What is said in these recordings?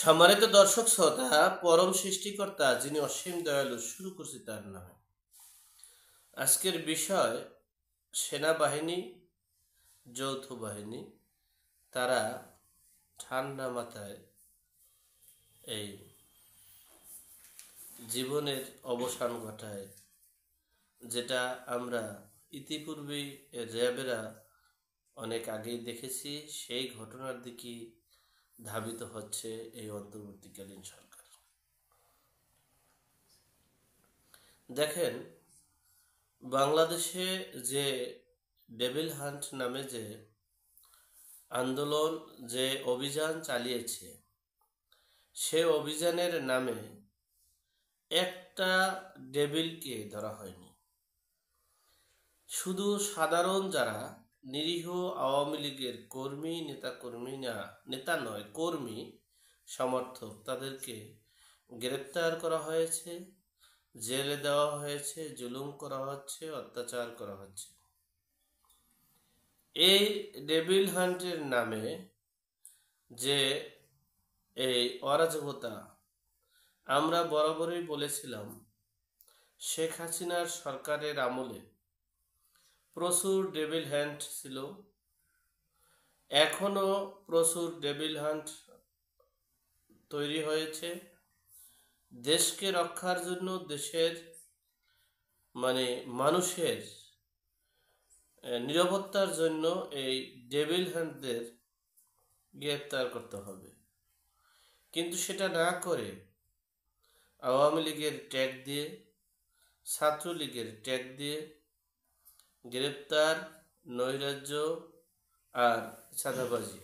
সম্মানিত দর্শক শ্রোতা, পরম সৃষ্টিকর্তা যিনি অসীম দয়ালু শুরু করছি তার নামে। আজকের বিষয় সেনাবাহিনী, যৌথ বাহিনী তারা ঠান্ডা মাথায় এই জীবনের অবসান ঘটায়, যেটা আমরা ইতিপূর্বেই র্যাবেরা অনেক আগেই দেখেছি। সেই ঘটনার দিকে ধাবিত হচ্ছে এই অন্তর্বর্তীকালীন সরকার। দেখেন, বাংলাদেশে যে ডেভিল হান্ট নামে যে আন্দোলন, যে অভিযান চালিয়েছে, সে অভিযানের নামে একটা ডেভিলকে ধরা হয়নি। শুধু সাধারণ যারা নিরীহ আওয়ামী লীগের কর্মী, নেতা নয় কর্মী সমর্থক, তাদেরকে গ্রেপ্তার করা হয়েছে, জেলে দেওয়া হয়েছে, জুলুম করা হচ্ছে, অত্যাচার করা হচ্ছে। এই ডেভিল হান্টের নামে যে এই অরাজকতা, আমরা বরাবরই বলেছিলাম শেখ হাসিনার সরকারের আমলে প্রচুর ডেভিল হান্ট ছিল, এখনো প্রচুর ডেভিল হান্ট তৈরি হয়েছে। দেশকে রক্ষার জন্য, দেশের মানুষের নিরাপত্তার জন্য এই ডেভিল হান্টদের গ্রেপ্তার করতে হবে। কিন্তু সেটা না করে আওয়ামী লীগের ট্যাগ দিয়ে, ছাত্রলীগের ট্যাগ দিয়ে গ্রেপ্তার, নৈরাজ্য আর চাঁদাবাজি।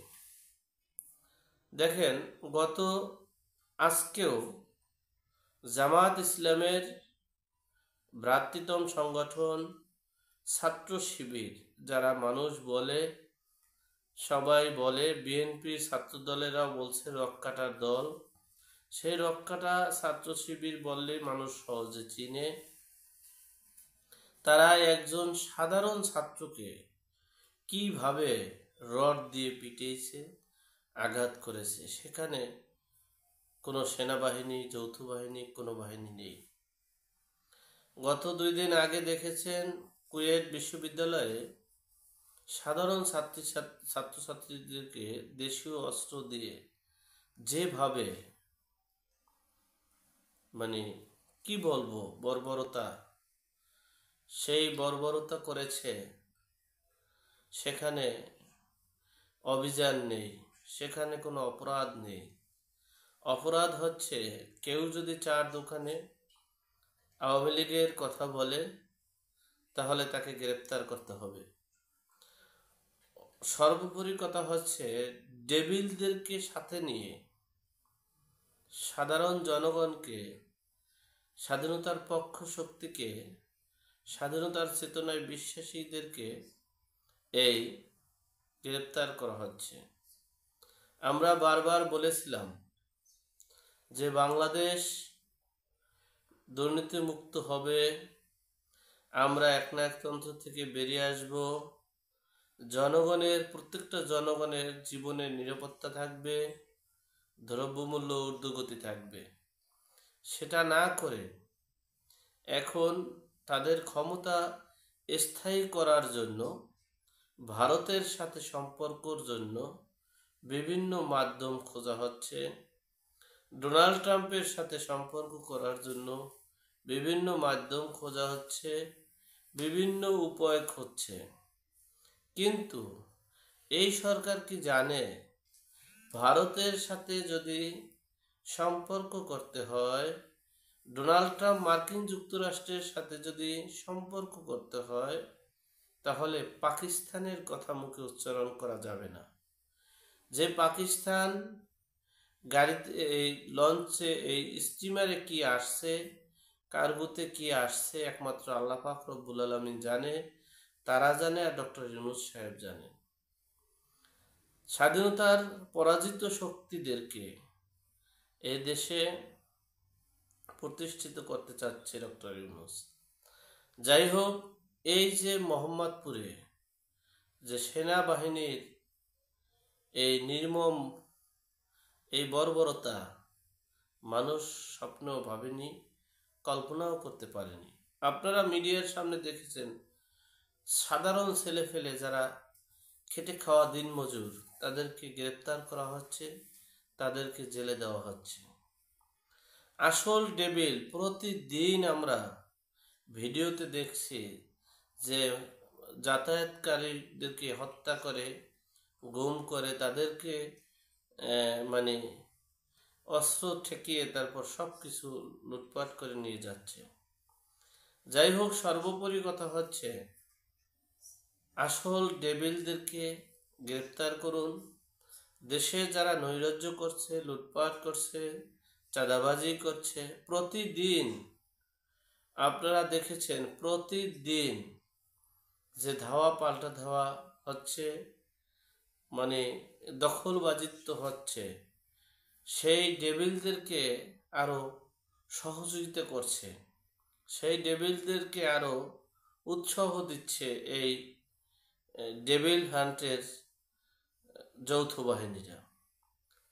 দেখেন, আজকেও জামাত ইসলামের ভ্রাতৃত্ব সংগঠন, ছাত্র শিবির, যারা মানুষ বলে, সবাই বলে, বিএনপির ছাত্র দলেরাও বলছে রক্কাটার দল, সেই রক্কাটা ছাত্র শিবির বললে মানুষ সহজে চিনে। তারা একজন সাধারণ ছাত্রকে কিভাবে রড দিয়ে পিটিয়েছে, আঘাত করেছে, সেখানে কোনো সেনাবাহিনী, যৌথ বাহিনী, কোনো বাহিনী নেই। গত 2 দিন আগে দেখেছেন কুয়েট বিশ্ববিদ্যালয়ে সাধারণ ছাত্রছাত্রীদেরকে দেশীয় অস্ত্র দিয়ে যেভাবে কি বলবো বর্বরতা, সেই বর্বরতা করেছে। সেখানে অভিযান নেই, সেখানে কোনো অপরাধ নেই। অপরাধ হচ্ছে কেউ যদি চার দোকানে আওয়ামী লীগের কথা বলে, তাহলে তাকে গ্রেপ্তার করতে হবে। সর্বোপরি কথা হচ্ছে, ডেভিলদেরকে সাথে নিয়ে সাধারণ জনগণকে, স্বাধীনতার পক্ষ শক্তিকে, স্বাধীনতার চেতনায় বিশ্বাসীদেরকে এই গ্রেপ্তার করা হচ্ছে। আমরা বারবার বলেছিলাম যে বাংলাদেশ দুর্নীতিমুক্ত হবে, আমরা একনায়কতন্ত্র থেকে বেরিয়ে আসব, প্রত্যেকটা জনগণের জীবনের নিরাপত্তা থাকবে, দ্রব্যমূল্য ঊর্ধ্বগতি থাকবে। সেটা না করে এখন তাদের ক্ষমতা স্থায়ী করার জন্য, ভারতের সাথে সম্পর্কর জন্য বিভিন্ন মাধ্যম খোঁজা হচ্ছে। ডোনাল্ড ট্রাম্পের সাথে সম্পর্ক করার জন্য বিভিন্ন মাধ্যম খোঁজা হচ্ছে, বিভিন্ন উপায় খুঁজছে। কিন্তু এই সরকার কি জানে, ভারতের সাথে যদি সম্পর্ক করতে হয়, ডোনাল্ড ট্রাম্প মার্কিন যুক্তরাষ্ট্রের সাথে যদি সম্পর্ক করতে হয়, তাহলে পাকিস্তানের কথা মুখে উচ্চারণ করা যাবে না। যে পাকিস্তান গাড়িতে, এই লঞ্চে, এই স্টিমারে কি আসছে, কার্গোতে কি আসছে, একমাত্র আল্লাহ পাক রব্বুল আলামিন জানে, তারা জানে, আর ডক্টর ইউনূস সাহেব জানে। স্বাধীনতার পরাজিত শক্তিদেরকে এই দেশে প্রতিষ্ঠিত করতে চাচ্ছে ডক্টর ইউনূস। যাই হোক, এই যে মোহাম্মদপুরে যে সেনাবাহিনীর এই নির্মম এই বর্বরতা মানুষ স্বপ্নেও ভাবেনি, কল্পনাও করতে পারেনি। আপনারা মিডিয়ার সামনে দেখেছেন সাধারণ ছেলে ফেলে যারা খেটে খাওয়া দিনমজুর তাদেরকে গ্রেপ্তার করা হচ্ছে, তাদেরকে জেলে দেওয়া হচ্ছে। আসল ডেভিল প্রতিদিন আমরা ভিডিওতে দেখছি যে যাতায়াতকারীদেরকে হত্যা করে, গুম করে, তাদেরকে মানে অস্ত্র ঠেকিয়ে তারপর সব কিছু লুটপাট করে নিয়ে যাচ্ছে। যাই হোক, সর্বোপরি কথা হচ্ছে আসল ডেভিলদেরকে গ্রেপ্তার করুন। দেশে যারা নৈরাজ্য করছে, লুটপাট করছে, চাঁদাবাজি করছে, প্রতিদিন আপনারা দেখেছেন প্রতিদিন যে ধাওয়া পাল্টা ধাওয়া হচ্ছে, মানে দখলবাজিত্ব হচ্ছে, সেই ডেভিলদেরকে আরো সহযোগিতা করছে, সেই ডেভিলদেরকে আরো উৎসাহ দিচ্ছে এই ডেভিল হান্টের যৌথ বাহিনীরা।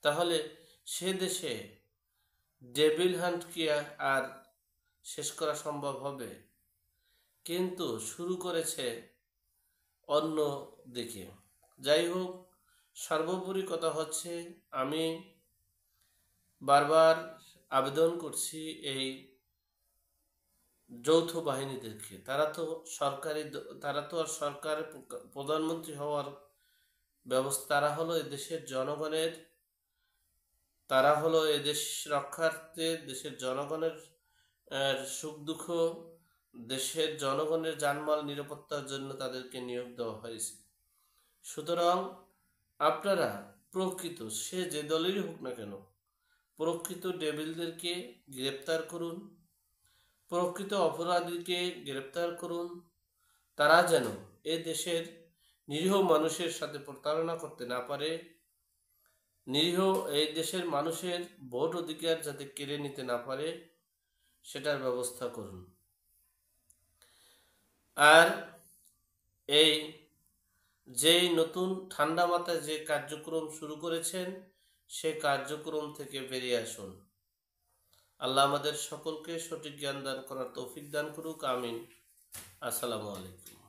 তাহলে সে দেশে ডেভিল হান্ট কি আর শেষ করা সম্ভব হবে? কিন্তু শুরু করেছে অন্য দিকে। যাই হোক, সর্বোপরি কথা হচ্ছে আমি বারবার আবেদন করছি এই যৌথ বাহিনীদেরকে, তারা তো আর সরকারের প্রধানমন্ত্রী হওয়ার ব্যবস্থা, তারা হলো এদেশের জনগণের, তারা হলো এদেশ রক্ষার্থে দেশের জনগণের সুখ দুঃখ, দেশের জনগণের জানমাল নিরাপত্তার জন্য তাদেরকে নিয়োগ দেওয়া হয়েছে। সুতরাং আপনারা প্রকৃত, সে যে দলেরই হোক না কেন, প্রকৃত ডেভিলদেরকে গ্রেপ্তার করুন, প্রকৃত অপরাধীকে গ্রেপ্তার করুন। তারা যেন এ দেশের নিরীহ মানুষের সাথে প্রতারণা করতে না পারে, নিরীহ এই দেশের মানুষের ভোট অধিকার যাতে কেড়ে নিতে না পারে, সেটার ব্যবস্থা করুন। আর এই যেই নতুন ঠান্ডা মাথায় যে কার্যক্রম শুরু করেছেন, সে কার্যক্রম থেকে বেরিয়ে আসুন। আল্লাহ আমাদের সকলকে সঠিক জ্ঞান দান করার তৌফিক দান করুক। আমিন। আসসালামু আলাইকুম।